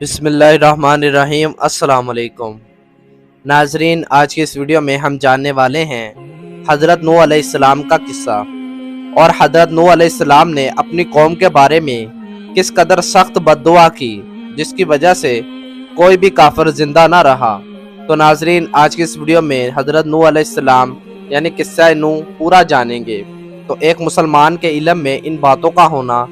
बिस्मिल्लाहिर्रहमानिर्रहीम। अस्सलाम वालेकुम नाजरीन, आज की इस वीडियो में हम जानने वाले हैं हज़रत नूह अलैहिस्सलाम का किस्सा और हज़रत नूह अलैहिस्सलाम ने अपनी कौम के बारे में किस कदर सख्त बद्दुआ की जिसकी वजह से कोई भी काफिर जिंदा ना रहा। तो नाजरीन, आज की इस वीडियो में हज़रत नूह अलैहिस्सलाम यानी किस्सा नूह पूरा जानेंगे। तो एक मुसलमान के इल्म में इन बातों का होना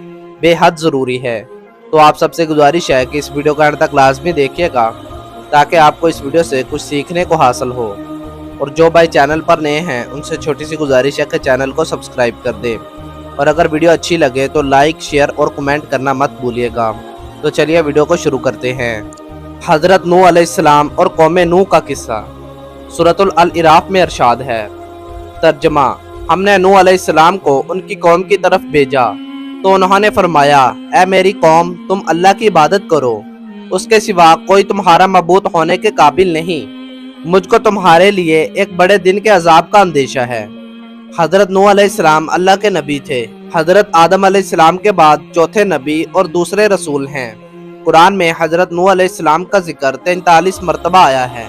बेहद ज़रूरी है। तो आप सबसे गुजारिश है कि इस वीडियो का अंत तक लाजमी देखिएगा ताकि आपको इस वीडियो से कुछ सीखने को हासिल हो। और जो भाई चैनल पर नए हैं उनसे छोटी सी गुजारिश है कि चैनल को सब्सक्राइब कर दे और अगर वीडियो अच्छी लगे तो लाइक, शेयर और कमेंट करना मत भूलिएगा। तो चलिए वीडियो को शुरू करते हैं। हज़रत नूह अलैहिस्सलाम और कौम नूह का किस्सा। सूरतुल अल-इराफ में इरशाद है, तर्जमा, हमने नूह अलैहिस्सलाम को उनकी कौम की तरफ भेजा तो उन्होंने फरमाया, ऐ मेरी कौम, तुम अल्लाह की इबादत करो, उसके सिवा कोई तुम्हारा मबूद होने के काबिल नहीं। मुझको तुम्हारे लिए एक बड़े दिन के अजाब का अंदेशा है। हज़रत नूह अलैहिस्सलाम अल्लाह के नबी थे। हज़रत आदम अलैहिस्सलाम के बाद चौथे नबी और दूसरे रसूल हैं। कुरान में हज़रत नूह अलैहिस्सलाम का जिक्र 43 मरतबा आया है।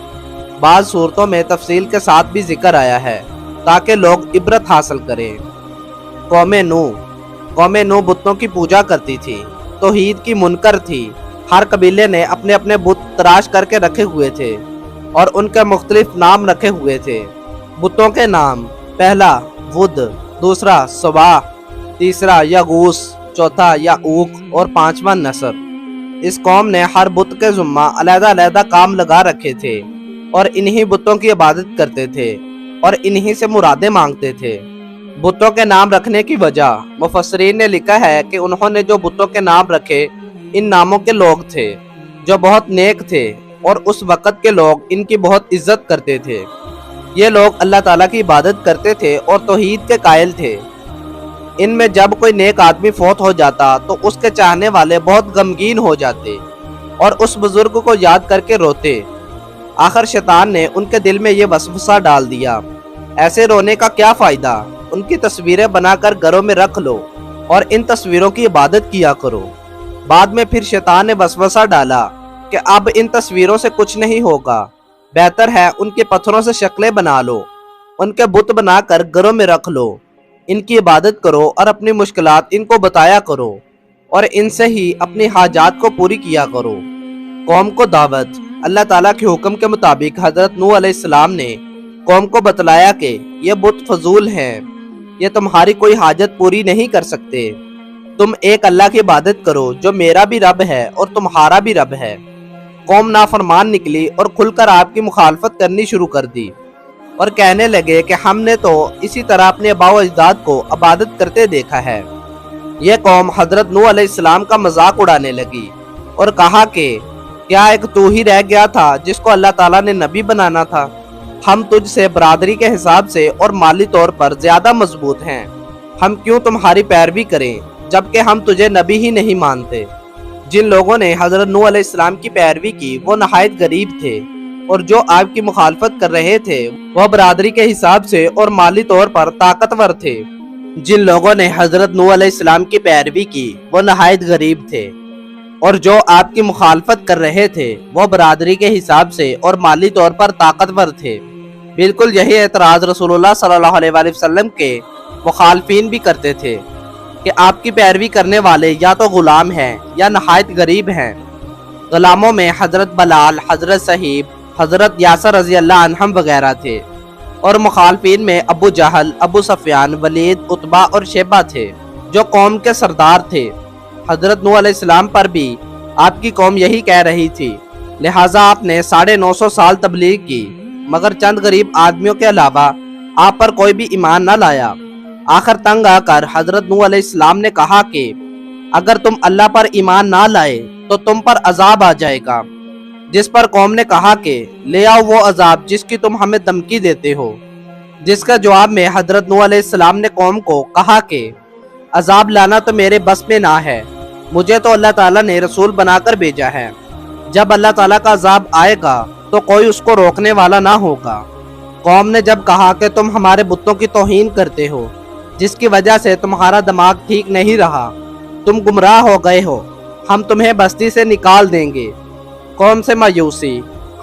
बाज़ सूरतों में तफसील के साथ भी जिक्र आया है ताकि लोग इबरत हासिल करें। कौम नूह बुतों की पूजा करती थी, तौहीद की मुनकर थी। हर कबीले ने अपने अपने बुत तराश करके रखे हुए थे और उनके मुख्तलिफ नाम रखे हुए थे। बुतों के नाम, पहला वुद, दूसरा सवाह, तीसरा यगूस, चौथा याऊक और पांचवा नसर। इस कौम ने हर बुत के जुम्मा अलग-अलग काम लगा रखे थे और इन्हीं बुतों की इबादत करते थे और इन्हीं से मुरादें मांगते थे। बुतों के नाम रखने की वजह, मुफस्सरीन ने लिखा है कि उन्होंने जो बुतों के नाम रखे, इन नामों के लोग थे जो बहुत नेक थे और उस वक़्त के लोग इनकी बहुत इज्जत करते थे। ये लोग अल्लाह ताला की इबादत करते थे और तौहीद के कायल थे। इनमें जब कोई नेक आदमी फौत हो जाता तो उसके चाहने वाले बहुत गमगीन हो जाते और उस बुजुर्ग को याद करके रोते। आखिर शैतान ने उनके दिल में ये वसवसा डाल दिया, ऐसे रोने का क्या फ़ायदा, उनकी तस्वीरें बनाकर घरों में रख लो और इन तस्वीरों की इबादत किया करो। बाद में फिर शैतान ने वसवसा डाला कि अब इन तस्वीरों से कुछ नहीं होगा, बेहतर है उनके पत्थरों से शक्लें बना लो, उनके बुत बनाकर घरों में रख लो, इनकी इबादत करो और अपनी मुश्किलात इनको बताया करो और इनसे ही अपनी हाजात को पूरी किया करो। कौम को दावत। अल्लाह ताला के हुक्म के मुताबिक हज़रत नूह अलैहिस्सलाम ने कौम को बतलाया कि ये बुत फजूल हैं, ये तुम्हारी कोई हाजत पूरी नहीं कर सकते। तुम एक अल्लाह की इबादत करो जो मेरा भी रब है और तुम्हारा भी रब है। कौम नाफरमान निकली और खुलकर आपकी मुखालफत करनी शुरू कर दी और कहने लगे कि हमने तो इसी तरह अपने आबाओ अजदाद को इबादत करते देखा है। यह कौम हज़रत नूह अलैहिस्सलाम का मजाक उड़ाने लगी और कहा कि क्या एक तू ही रह गया था जिसको अल्लाह ताला ने नबी बनाना था? हम तुझसे बरादरी के हिसाब से और माली तौर पर ज्यादा मजबूत हैं। हम क्यों तुम्हारी पैरवी करें जबकि हम तुझे नबी ही नहीं मानते। जिन लोगों ने हज़रत नूह अलैहिस्सलाम की पैरवी की वो नहायत गरीब थे और जो आपकी मुखालफत कर रहे थे वह बरादरी के हिसाब से और माली तौर पर ताकतवर थे। जिन लोगों ने हज़रत नूह अलैहिस्सलाम की पैरवी की वो नहायत गरीब थे और जो आपकी मुखालफत कर रहे थे वह बरादरी के हिसाब से और माली तौर पर ताकतवर थे। बिल्कुल यही एतराज रसूलुल्लाह सल्लल्लाहु अलैहि वसल्लम के मुखालफीन भी करते थे कि आपकी पैरवी करने वाले या तो गुलाम हैं या नहायत गरीब हैं। गुलामों में हज़रत बलाल, हज़रत सहीब, हज़रत यासर रज़ी अल्लाह अन्हुम वगैरह थे और मुखालफीन में अबू जहल, अबू सफियान, वलीद, उतबा और शेबा थे जो कौम के सरदार थे। हज़रत नूह अलैहिस्सलाम पर भी आपकी कौम यही कह रही थी, लिहाजा आपने 950 साल तबलीग की मगर चंद गरीब आदमियों के अलावा आप पर कोई भी ईमान न लाया। आखिर तंग आकर हज़रत नूह अलैहिस्सलाम ने कहा कि अगर तुम अल्लाह पर ईमान ना लाए तो तुम पर अजाब आ जाएगा। जिस पर कौम ने कहा कि ले आओ वो अजाब जिसकी तुम हमें धमकी देते हो। जिसका जवाब में हज़रत नूह अलैहिस्सलाम ने कौम को कहा कि अजाब लाना तो मेरे बस में ना है, मुझे तो अल्लाह ताला ने रसूल बनाकर भेजा है। जब अल्लाह ताला का अजाब आएगा तो कोई उसको रोकने वाला ना होगा। कौम ने जब कहा कि तुम हमारे बुतों की तौहीन करते हो जिसकी वजह से तुम्हारा दिमाग ठीक नहीं रहा, तुम गुमराह हो गए हो, हम तुम्हें बस्ती से निकाल देंगे कौम से मायूसी।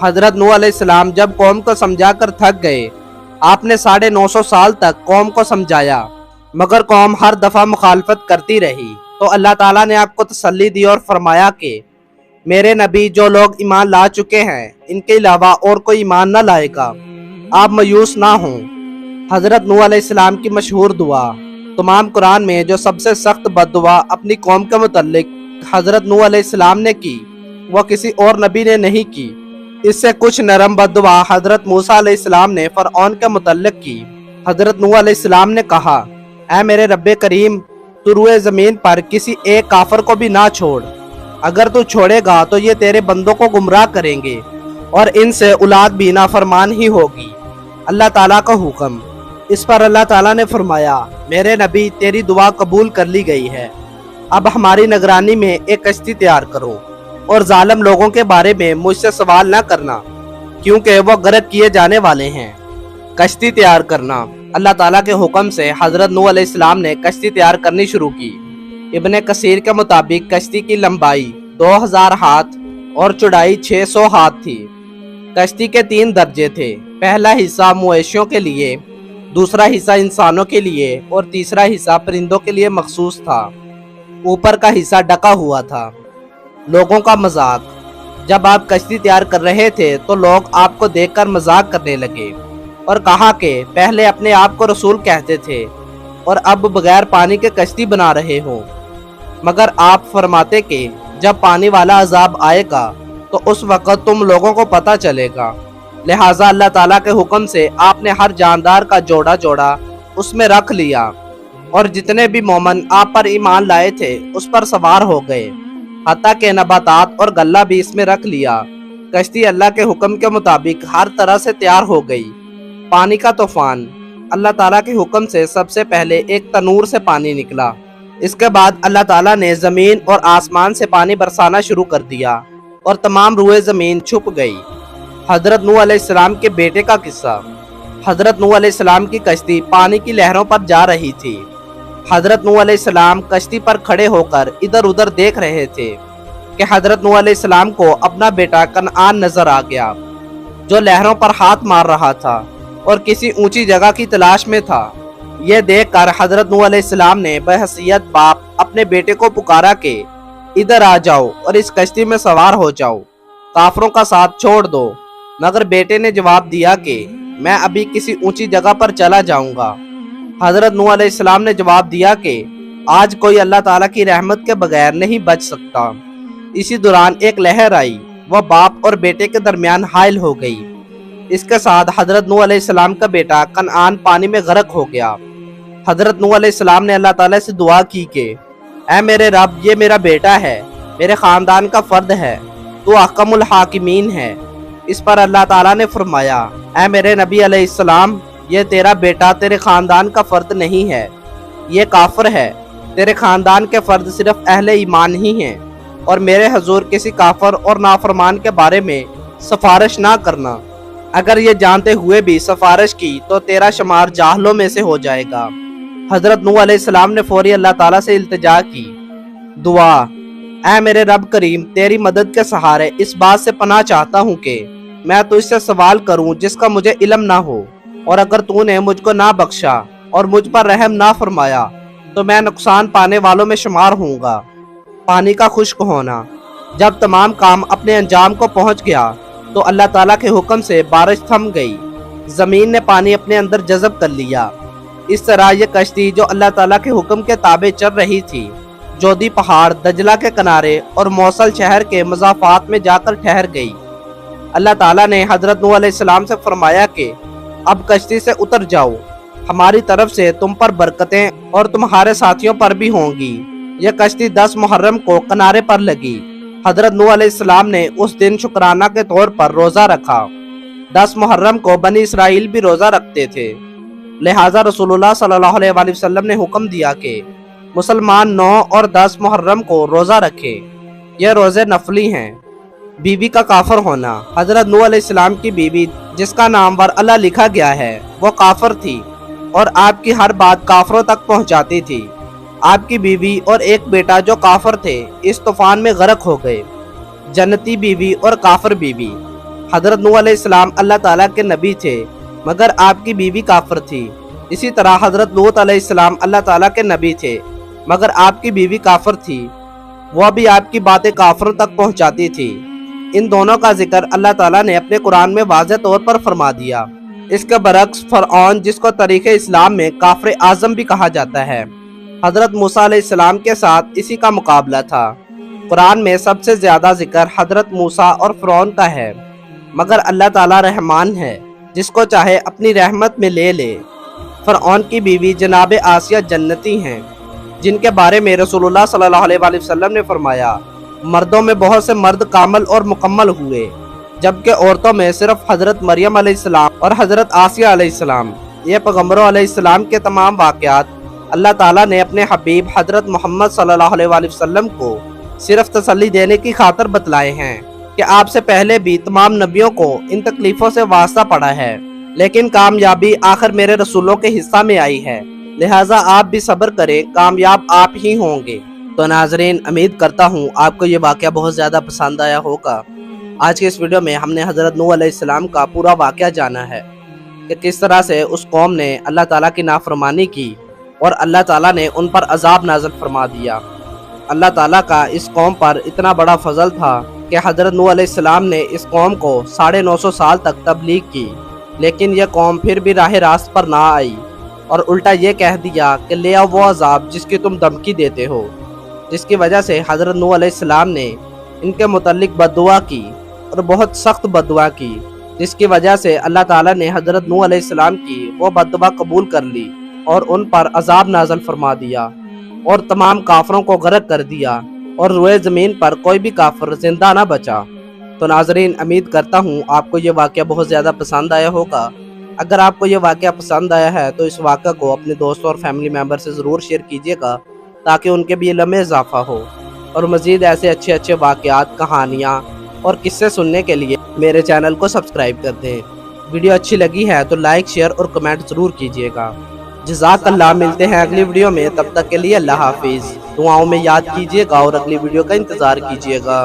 हजरत नूह अलैहिस्सलाम जब कौम को समझा कर थक गए, आपने 950 साल तक कौम को समझाया, मगर कौम हर दफ़ा मुखालफत करती रही। तो अल्लाह ताला ने आपको तसल्ली दी और फरमाया कि मेरे नबी, जो लोग ईमान ला चुके हैं, इनके अलावा और कोई ईमान न लाएगा, आप मायूस ना हों। हजरत नूह अलैहिस्सलाम की मशहूर दुआ। तमाम कुरान में जो सबसे सख्त बद्दुआ अपनी कौम के मुतल्लिक हजरत नूह अलैहिस्सलाम ने की, वह किसी और नबी ने नहीं की। इससे कुछ नरम बद्दुआ हजरत मूसा अलैहिस्सलाम ने फ़िरऔन के मुतल्लिक की। हजरत नूह अलैहिस्सलाम ने कहा, ऐ मेरे रब्बे करीम, तू रुए ज़मीन पर किसी एक काफिर को भी ना छोड़। अगर तू छोड़ेगा तो ये तेरे बंदों को गुमराह करेंगे और इनसे औलाद भी नाफरमान ही होगी। अल्लाह ताला का हुक्म। इस पर अल्लाह ताला ने फरमाया, मेरे नबी, तेरी दुआ कबूल कर ली गई है। अब हमारी निगरानी में एक कश्ती तैयार करो और जालिम लोगों के बारे में मुझसे सवाल न करना, क्योंकि वो गर्क किए जाने वाले हैं। कश्ती तैयार करना। अल्लाह ताला के हुक्म से हजरत नूह अलैहिस्सलाम ने कश्ती तैयार करनी शुरू की। इब्ने कसीर के मुताबिक कश्ती की लंबाई 2000 हाथ और चौड़ाई 600 हाथ थी। कश्ती के 3 दर्जे थे। पहला हिस्सा मवेशियों के लिए, दूसरा हिस्सा इंसानों के लिए और तीसरा हिस्सा परिंदों के लिए मखसूस था। ऊपर का हिस्सा ढका हुआ था। लोगों का मजाक। जब आप कश्ती तैयार कर रहे थे तो लोग आपको देखकर मजाक करने लगे और कहा कि पहले अपने आप को रसूल कहते थे और अब बगैर पानी के कश्ती बना रहे हो। मगर आप फरमाते कि जब पानी वाला अजाब आएगा तो उस वक़्त तुम लोगों को पता चलेगा। लिहाजा अल्लाह ताला के हुक्म से आपने हर जानदार का जोड़ा जोड़ा उसमें रख लिया और जितने भी मोमन आप पर ईमान लाए थे उस पर सवार हो गए, हत्ता के नबातात और गल्ला भी इसमें रख लिया। कश्ती अल्लाह के हुक्म के मुताबिक हर तरह से तैयार हो गई। पानी का तूफान। अल्लाह ताला के हुक्म से सबसे पहले एक तनूर से पानी निकला। इसके बाद अल्लाह ताला ने ज़मीन और आसमान से पानी बरसाना शुरू कर दिया और तमाम रुए ज़मीन छुप गई। हजरत नूह अलैहिस्सलाम के बेटे का किस्सा। हजरत नूह अलैहिस्सलाम की कश्ती पानी की लहरों पर जा रही थी। हजरत नूह अलैहिस्सलाम कश्ती पर खड़े होकर इधर उधर देख रहे थे कि हजरत नूह अलैहिस्सलाम को अपना बेटा कनआन नजर आ गया, जो लहरों पर हाथ मार रहा था और किसी ऊंची जगह की तलाश में था। यह देखकर हजरत नूह अलैहिस्सलाम ने बहसीयत बाप अपने बेटे को पुकारा कि इधर आ जाओ और इस कश्ती में सवार हो जाओ, काफरों का साथ छोड़ दो। मगर बेटे ने जवाब दिया कि मैं अभी किसी ऊंची जगह पर चला जाऊंगा। हजरत नूह अलैहिस्सलाम ने जवाब दिया कि आज कोई अल्लाह ताला की रहमत के बगैर नहीं बच सकता। इसी दौरान एक लहर आई, वह बाप और बेटे के दरमियान हाइल हो गई। इसके साथ हजरत नूह अलैहिस्सलाम का बेटा कनआन पानी में गर्क हो गया। हजरत नूह अलैहिस्सलाम ने अल्लाह ताला से दुआ की कि ऐ मेरे रब, ये मेरा बेटा है, मेरे खानदान का फर्द है, तू अहकमुल हाकिमीन है। इस पर अल्लाह ताला ने फरमाया, ऐ मेरे नबी अलैहिस्सलाम, ये तेरा बेटा तेरे खानदान का फर्द नहीं है, ये काफिर है। तेरे खानदान के फर्द सिर्फ अहले ईमान ही हैं और मेरे हजूर किसी काफिर और नाफरमान के बारे में सिफारिश ना करना। अगर ये जानते हुए भी सिफारिश की तो तेरा शुमार जाहलों में से हो जाएगा। हजरत नूह अलैहिस्सलाम ने फौरी अल्लाह ताला से इल्तिजा की। दुआ। ऐ मेरे रब करीम, तेरी मदद के सहारे इस बात से पनाह चाहता हूँ कि मैं तुझसे सवाल करूँ जिसका मुझे इल्म ना हो, और अगर तूने मुझको ना बख्शा और मुझ पर रहम ना फरमाया तो मैं नुकसान पाने वालों में शुमार होऊंगा। पानी का खुश्क होना। जब तमाम काम अपने अंजाम को पहुँच गया तो अल्लाह ताला के हुक्म से बारिश थम गई। ज़मीन ने पानी अपने अंदर जज़ब कर लिया। इस तरह यह कश्ती जो अल्लाह ताला के हुक्म के ताबे चल रही थी, जोदी पहाड़, दजला के किनारे और मौसल शहर के मज़ाफ़ात में जाकर ठहर गई। अल्लाह ताला ने हजरत नूह अलैहिस्सलाम से फरमाया कि अब कश्ती से उतर जाओ, हमारी तरफ से तुम पर बरकतें और तुम्हारे साथियों पर भी होंगी। यह कश्ती 10 मुहर्रम को किनारे पर लगी। हजरत नूह अलैहिस्सलाम ने उस दिन शुक्राना के तौर पर रोज़ा रखा। 10 मुहर्रम को बनी इसराइल भी रोज़ा रखते थे। लिहाजा रसूलुल्लाह सल्लल्लाहु अलैहि वसल्लम ने हुक्म दिया कि मुसलमान 9 और 10 मुहर्रम को रोज़ा रखें। यह रोज़े नफली हैं। बीवी का काफिर होना। हजरत नूह अलैहिस्सलाम की बीवी, जिसका नाम वरअला लिखा गया है, वो काफिर थी और आपकी हर बात काफिरों तक पहुंचाती थी। आपकी बीवी और एक बेटा जो काफिर थे इस तूफान में गर्क हो गए। जन्नती बीवी और काफिर बीवी। हजरत नूह अलैहिस्सलाम अल्लाह ताला के नबी थे मगर आपकी बीवी काफिर थी। इसी तरह हजरत लूत अलैहिस्सलाम अल्लाह ताला के नबी थे मगर आपकी बीवी काफिर थी, वह भी आपकी बातें काफिरों तक पहुंचाती थी। इन दोनों का जिक्र अल्लाह ताला ने अपने कुरान में वाज़ेह तौर पर फरमा दिया। इसके बरक्स फ़िरऔन, जिसको तरीक़े इस्लाम में काफ़िर आज़म भी कहा जाता है, हज़रत मूसा अलैहिस्सलाम के साथ इसी का मुकाबला था। कुरान में सबसे ज़्यादा जिक्र हज़रत मूसा और फ़िरऔन का है, मगर अल्लाह ताला रहमान है, जिसको चाहे अपनी रहमत में ले ले। फ़िरऔन की बीवी जनाब आसिया जन्नती हैं, जिनके बारे में रसूलुल्लाह सल्लल्लाहु अलैहि वसल्लम ने फरमाया, मर्दों में बहुत से मर्द कामल और मुकम्मल हुए, जबकि औरतों में सिर्फ हज़रत मरियम अलैहिस्सलाम और हज़रत आसिया अलैहिस्सलाम। ये पैगम्बरों अलैहिस्सलाम के तमाम वाक़यात अल्लाह ताला ने अपने हबीब हज़रत मोहम्मद सल्लल्लाहु अलैहि वसल्लम को सिर्फ तसल्ली देने की खातिर बतलाए हैं कि आपसे पहले भी तमाम नबियों को इन तकलीफ़ों से वास्ता पड़ा है, लेकिन कामयाबी आखिर मेरे रसूलों के हिस्सा में आई है, लिहाजा आप भी सब्र करें, कामयाब आप ही होंगे। तो नाज़रीन, उम्मीद करता हूँ आपको ये वाक़या बहुत ज़्यादा पसंद आया होगा। आज के इस वीडियो में हमने हज़रत नूह अलैहिस्सलाम का पूरा वाक़या जाना है कि किस तरह से उस कौम ने अल्लाह ताला की नाफरमानी की और अल्लाह ताला ने उन पर अजाब नाज़िल फरमा दिया। अल्लाह ताला का इस कौम पर इतना बड़ा फजल था कि हज़रत नूह अलैहिस्सलाम ने इस कौम को 950 साल तक तबलीग की, लेकिन यह कौम फिर भी राह रास्त पर ना आई और उल्टा ये कह दिया कि ले आओ वो अजाब जिसकी तुम धमकी देते हो, जिसकी वजह से हज़रत नूह अलैहिस्सलाम ने इनके मुतल्लिक बद्दुआ की और बहुत सख्त बद्दुआ की, जिसकी वजह से अल्लाह ताला ने हज़रत नूह अलैहिस्सलाम की वो बद्दुआ कबूल कर ली और उन पर अजाब नाज़िल फरमा दिया और तमाम काफिरों को गर्क कर दिया और रोए ज़मीन पर कोई भी काफिर जिंदा ना बचा। तो नाज़रीन, उम्मीद करता हूँ आपको ये वाक़या बहुत ज़्यादा पसंद आया होगा। अगर आपको ये वाक़या पसंद आया है तो इस वाक़या को अपने दोस्तों और फैमिली मेम्बर से ज़रूर शेयर कीजिएगा, ताकि उनके भी इल्म में इजाफ़ा हो। और मज़ीद ऐसे अच्छे अच्छे वाक़यात, कहानियाँ और किस्से सुनने के लिए मेरे चैनल को सब्सक्राइब कर दें। वीडियो अच्छी लगी है तो लाइक, शेयर और कमेंट ज़रूर कीजिएगा। जज़ाकल्लाह। मिलते हैं अगली वीडियो में, तब तक के लिए अल्लाह हाफिज़। दुआओं में याद कीजिएगा और अगली वीडियो का इंतज़ार कीजिएगा।